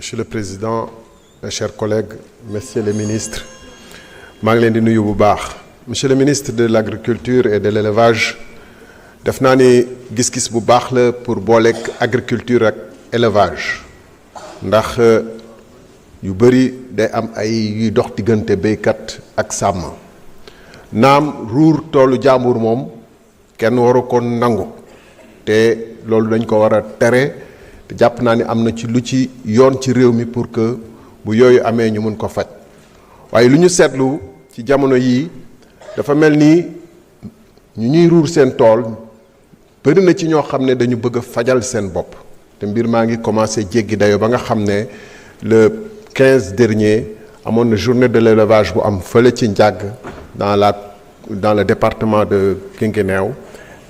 Monsieur le Président, mes chers collègues, Messieurs les ministres, maa ngi leen di nuyu bu baax. Monsieur le ministre de l'Agriculture et de l'Élevage, def naa ni gis-gis bu baax la pour booleeg agriculture ak élevage ndax yu bëri day am ay yuy dox diggante béykat ak sàmm naam ruur toolu jàmbur moom kenn waru ko nangu te loolu dañ ko war a tere te jàpp naa ni am na ci lu ci yoon ci réew mi pour que bu yooyu amee ñu mun ko faj waaye lu ñu seetlu ci jamono yii dafa mel ni ñu ñuy ruur seen tool bëri na ci ñoo xam ne dañu bëgg a fajal seen bopp te mbir maa ngi commencé jéggi dayo ba nga xam ne le 15 dernier amoon na journée de l'élevage bu am fële ci Ndiag dans le département de Guinguinéo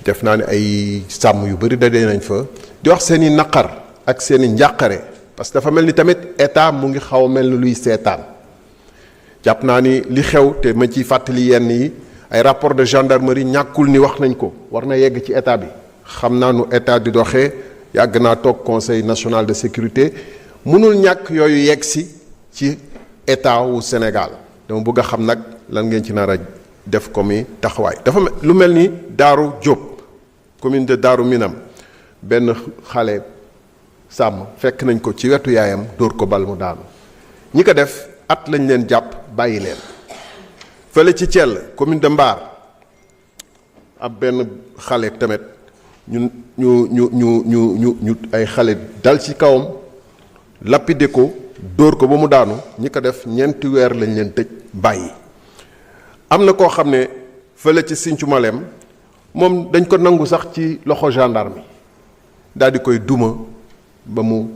def naa ne ay sàmm yu bëri daje nañ fa di wax seen i naqar ak seen i njàqare parce que dafa mel ni tamit état mu ngi xaw a mel ni luy seetaan jàpp naa ni li xew te ma ciy fàttali yenn yi ay rapport de gendarmerie ñàkkul ni wax nañ ko war na yegg ci état bi xam naa nu état di doxee yàgg naa toog conseil national de sécurité mënul ñàkk yooyu yegg si ci état wu Sénégal dama bëgg a xam nag lan ngeen ci nar a def ko mi taxawaay dafa lu mel ni Daaru Diop commune de Daaru Minam benn xale sàmm fekk nañ ko ci wetu yaayam dóor ko bal mu daanu ñi ko def at lañ leen jàpp bàyyi leen fële ci Thiel commune de Mbar ab benn xale tamit ñu ay xale dal ci kawam lapide ko dóor ko ba mu daanu ñi ko def ñeenti weer lañ leen tëj bàyyi am na koo xam ne fële ci Sinthiou Malem moom dañ ko nangu sax ci loxo gendarme daal di koy duma ba mu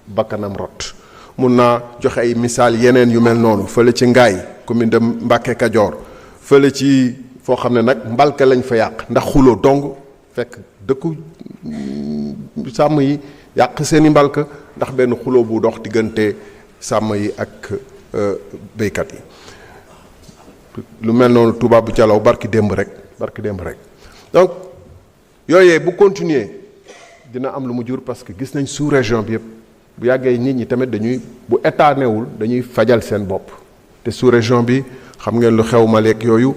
bakkanam rot mun naa joxe ay misaal yeneen yu mel noonu fële ci Ngaay commune de Mbacké Kadior fële ci foo xam ne nag mbalka lañ fa yàq ndax xuloo dong fekk dëkku sàmm yi yàq seeni mbalka ndax benn xuloo bu dox diggante sàmm yi ak béykat yi lu mel noonu Touba bu Jalaw barki démb rek donc yooyee bu continuer dina am lu mu jur parce que gis nañ sous région bi yëpp bu yàggee nit ñi tamit dañuy bu état newul dañuy fajal seen bopp te sous région bi xam ngeen lu xew Maleek yooyu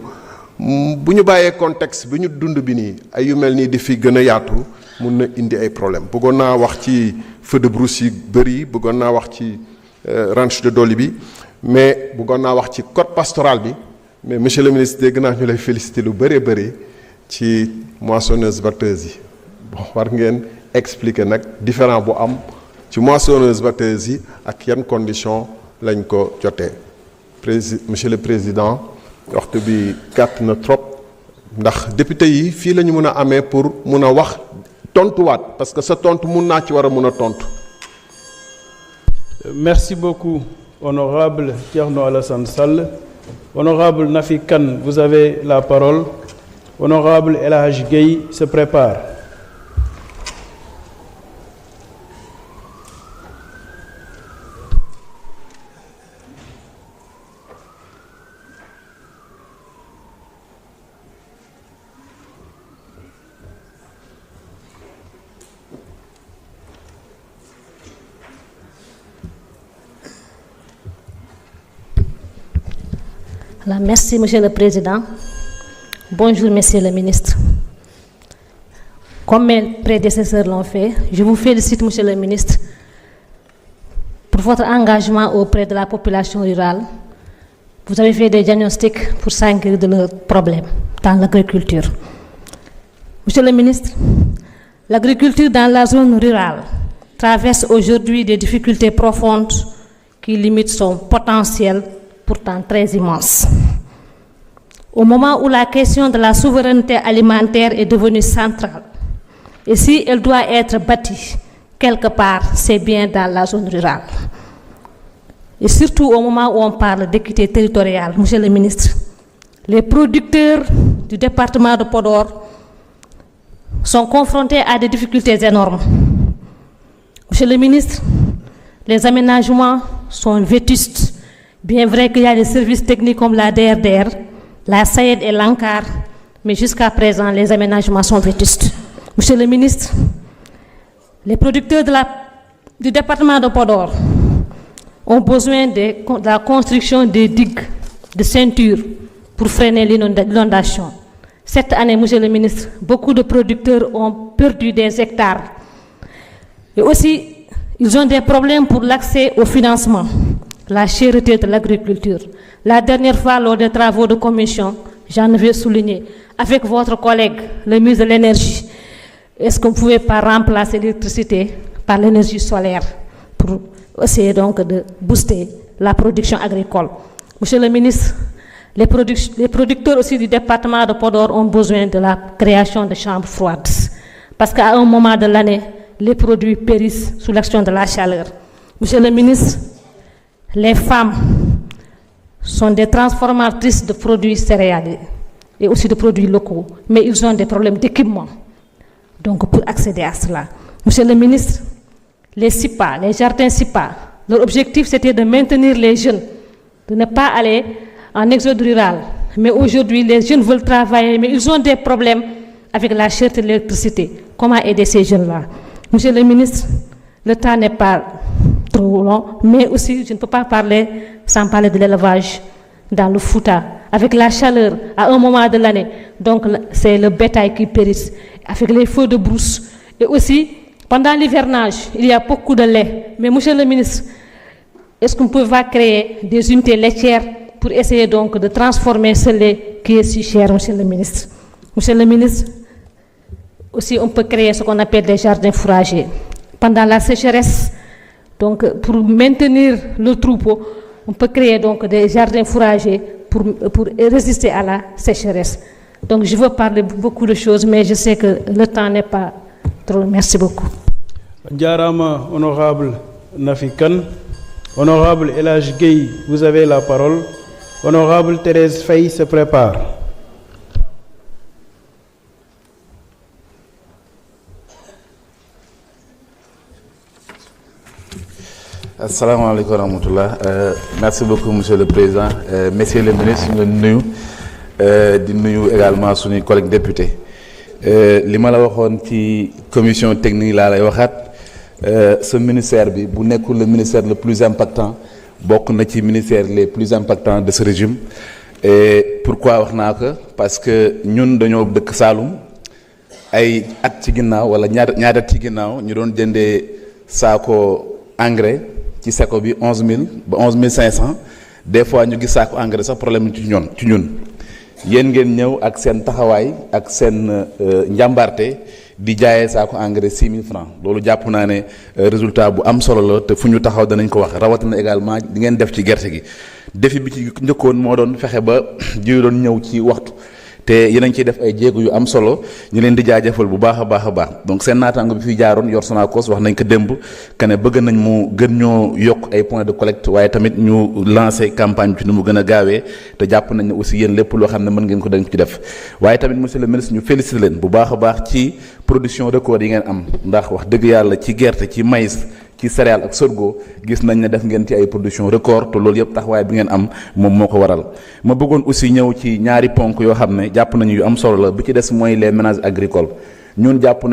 bu ñu bàyyee contexte bi ñu dund bi nii ay yu mel nii di fi gën a yaatu mun na indi ay problème bëggoon naa wax ci feu de brousse yi bëri bëggoon naa wax ci ranch de Doli bi mais bëggoon naa wax ci code pastoral bi mais monsieur le ministre dégg naa ñu lay féliciter lu bëree bëri ci moissonneuse batteuse yi bon war ngeen expliquer nag différent bu am ci moissonneuse batteuse yi ak yan condition lañ ko jotee monsieur le président waxtu bi gàtt na trop ndax député yi fii la ñu mën a amee pour mun a wax tontuwaat parce que sa tontu mun naa ci war a mun a tontu. Merci beaucoup honorable Thierno Alassane Sall. Honorable Nafi Kane, vous avez la parole. Honorable El Hadj Gueye se prépare. Alors, merci, Monsieur le Président. Bonjour, Messieurs les ministres. Comme mes prédécesseurs l'ont fait, je vous félicite, Monsieur le ministre, pour votre engagement auprès de la population rurale. Vous avez fait des diagnostics pour s'inquiéter de leurs problèmes dans l'agriculture. Monsieur le ministre, l'agriculture dans la zone rurale traverse aujourd'hui des difficultés profondes qui limitent son potentiel pourtant très immense. Au moment où la question de la souveraineté alimentaire est devenue centrale, et si elle doit être bâtie quelque part, c'est bien dans la zone rurale. Et surtout au moment où on parle d'équité territoriale, Monsieur le ministre, les producteurs du département de Podor sont confrontés à des difficultés énormes. Monsieur le ministre, les aménagements sont vétustes. Bien vrai qu'il y a des services techniques comme la DRDR, la SAED et l'ANCAR, mais jusqu'à présent, les aménagements sont vétustes. Monsieur le ministre, les producteurs du département de Podor ont besoin de la construction des digues de ceinture pour freiner l'inondation. Cette année, Monsieur le ministre, beaucoup de producteurs ont perdu des hectares. Et aussi, ils ont des problèmes pour l'accès au financement, la cherté de l'agriculture. La dernière fois, lors des travaux de commission, j'en avais souligné, avec votre collègue, le ministre de l'Énergie, est-ce qu'on ne pouvait pas remplacer l'électricité par l'énergie solaire pour essayer donc de booster la production agricole? Monsieur le ministre, les producteurs aussi du département de Podor ont besoin de la création de chambres froides. Parce qu'à un moment de l'année, les produits périssent sous l'action de la chaleur. Monsieur le ministre, les femmes sont des transformatrices de produits céréaliers et aussi de produits locaux, mais ils ont des problèmes d'équipement. Donc, pour accéder à cela, Monsieur le ministre, les SIPA, les jardins SIPA, leur objectif c'était de maintenir les jeunes, de ne pas aller en exode rural. Mais aujourd'hui, les jeunes veulent travailler, mais ils ont des problèmes avec la cherté de l'électricité. Comment aider ces jeunes-là? Monsieur le ministre, le temps n'est pas trop long, mais aussi, je ne peux pas parler sans parler de l'élevage dans le Fouta. Avec la chaleur, à un moment de l'année, donc c'est le bétail qui périsse, avec les feux de brousse. Et aussi, pendant l'hivernage, il y a beaucoup de lait. Mais monsieur le ministre, est-ce qu'on peut créer des unités laitières pour essayer donc de transformer ce lait qui est si cher, monsieur le ministre? Monsieur le ministre, aussi on peut créer ce qu'on appelle des jardins fourragers. Pendant la sécheresse, donc pour maintenir le troupeau, on peut créer donc des jardins fourragers pour résister à la sécheresse. Donc je veux parler beaucoup de choses, mais je sais que le temps n'est pas trop. Merci beaucoup. Diarama, honorable Nafi Kane. Honorable El Hadj Gueye, vous avez la parole. Honorable Thérèse Faye se prépare. Assalamu alaikum wa rahmatullah. Merci beaucoup, Monsieur le Président. Messieurs les ministres, nous nuyu également suñuy collègues députés. Li ma la waxoon ci commission technique laa lay waxaat ce ministère bi bu nekkul le ministère le plus impactant bokk na ci ministère les plus impactants de ce régime. Et pourquoi wax naa ko parce que ñun dañoo dëkk Saloum ay at ci ginnaaw wala ñaari at ci ginnaaw ñu doon jëndee saako engrais ci seko bi 11000 ba 11500 des fois ñu gis saako engrais sax problème ci ñun yéen ngeen ñëw ak seen taxawaay ak seen njàmbarte di jaayee saako engrais 6000 francs loolu jàpp naa ne résultat bu am solo la te fu ñu taxaw danañ ko wax rawatina également di ngeen def ci gerte gi défi bi ci njëkkoon moo doon fexe ba jiw doon ñëw ci waxtu te yéen a ngi ciy def ay jéego yu am solo ñu leen di jaajëfal bu baax a baax donc seen naataango bi fi jaaroon yor Sonacos wax nañ ko démb que ne bëgg nañ mu gën ñoo yokk ay points de collecte waaye tamit ñu lancer campagne bi ci nu mu gën a gaawee te jàpp nañ ne aussi yéen lépp loo xam ne mën ngeen ko dañ ko ci def waaye tamit monsieur le ministre ñu féliciter leen bu baax a baax ci production record yi ngeen am ndax wax dëgg yàlla ci gerte ci maïs ci céréales ak sorgho gis nañ ne def ngeen ci ay production record te loolu yëpp taxawaay bi ngeen am moom moo ko waral ma bëggoon aussi ñëw ci ñaari ponk yoo xam ne jàpp nañu yu am solo la bi ci des mooy les ménages agricoles ñun jàpp nañ